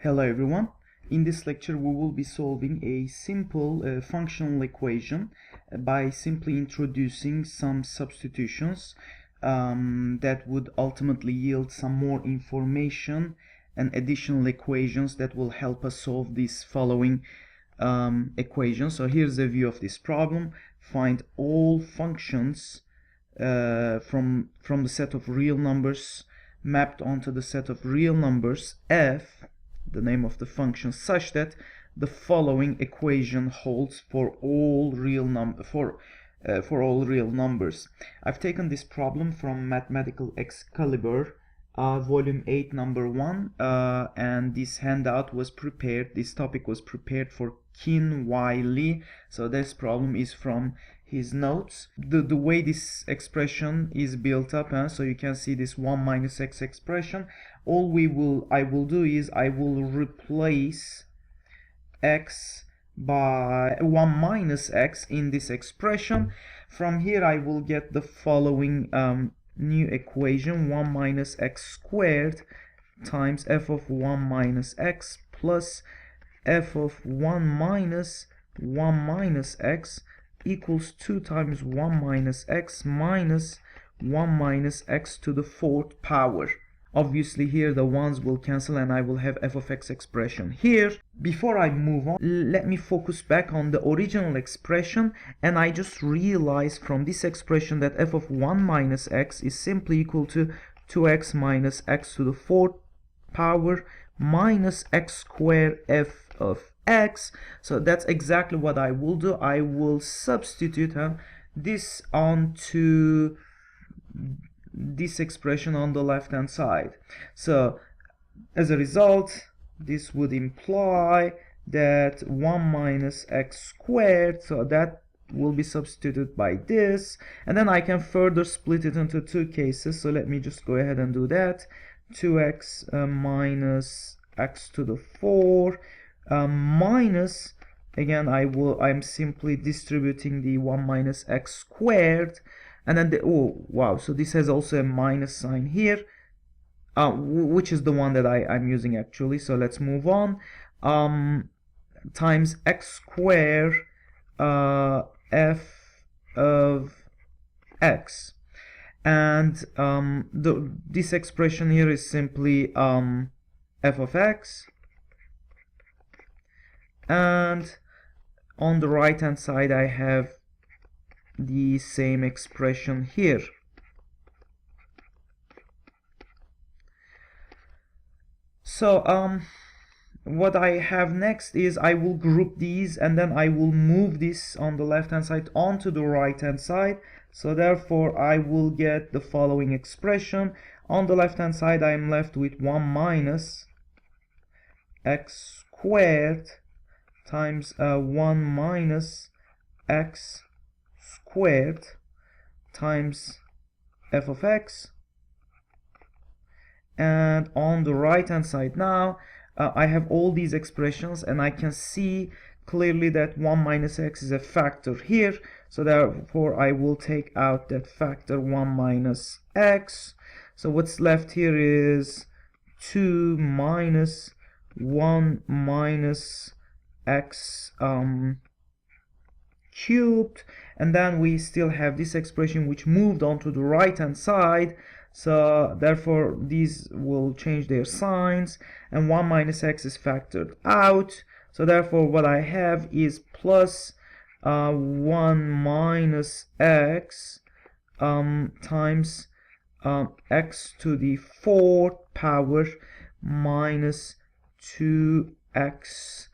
Hello everyone. In this lecture we will be solving a simple functional equation by simply introducing some substitutions that would ultimately yield some more information and additional equations that will help us solve this following equation. So here's a view of this problem. Find all functions from the set of real numbers mapped onto the set of real numbers f, the name of the function, such that the following equation holds for all real numbers. I've taken this problem from Mathematical Excalibur, volume 8, number 1, and this handout was prepared, this topic was prepared for Kin Y Lee, so this problem is from his notes. The way this expression is built up, so you can see this 1 minus x expression. All I will do is I will replace x by 1 minus x in this expression. From here I will get the following new equation: 1 minus x squared times f of 1 minus x plus f of 1 minus x equals 2 times 1 minus x minus 1 minus x to the 4th power. Obviously here the ones will cancel and I will have f of x expression here. Before I move on, let me focus back on the original expression, and I just realized from this expression that f of 1 minus x is simply equal to 2x minus x to the 4th power minus x squared f of x. So that's exactly what I will do. I will substitute this onto this expression on the left hand side. So as a result, this would imply that 1 minus x squared, so that will be substituted by this, and then I can further split it into two cases. So let me just go ahead and do that. 2x minus x to the 4 minus, again I'm simply distributing the 1 minus x squared, and then oh wow, so this has also a minus sign here, which is the one that I'm using actually. So let's move on. Times x squared f of x, and this expression here is simply f of x, and on the right hand side I have the same expression here. So what I have next is I will group these, and then I will move this on the left hand side onto the right hand side. So therefore I will get the following expression. On the left hand side I am left with 1 minus x squared times 1 minus x squared times f of x, and on the right hand side now I have all these expressions, and I can see clearly that 1 minus x is a factor here, so therefore I will take out that factor 1 minus x. So what's left here is 2 minus 1 minus x cubed, and then we still have this expression which moved onto the right hand side, so therefore these will change their signs, and 1 minus x is factored out. So therefore what I have is plus 1 minus x times x to the 4th power minus 2x,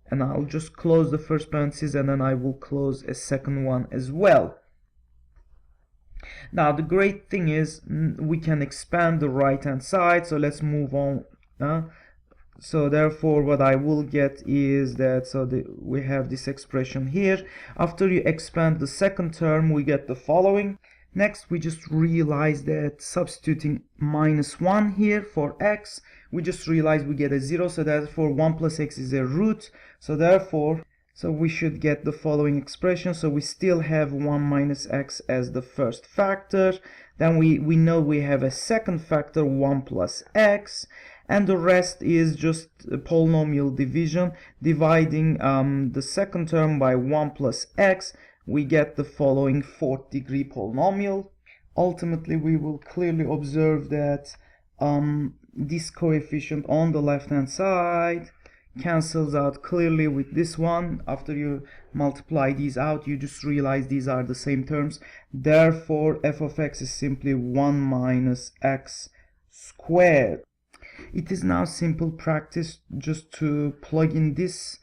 and I'll just close the first parenthesis, and then I will close a second one as well. Now the great thing is we can expand the right hand side, so let's move on. So therefore what I will get is that, we have this expression here. After you expand the second term, we get the following. Next, we just realize that substituting minus 1 here for x, we just realize we get a 0, so therefore 1 plus x is a root, so therefore we should get the following expression. So we still have 1 minus x as the first factor, then we know we have a second factor, 1 plus x, and the rest is just polynomial division. Dividing the second term by 1 plus x, we get the following fourth degree polynomial. Ultimately, we will clearly observe that this coefficient on the left hand side cancels out clearly with this one. After you multiply these out, you just realize these are the same terms. Therefore, f of x is simply 1 minus x squared. It is now simple practice just to plug in this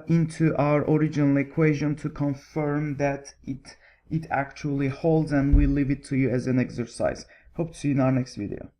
into our original equation to confirm that it actually holds, and we leave it to you as an exercise. Hope to see you in our next video.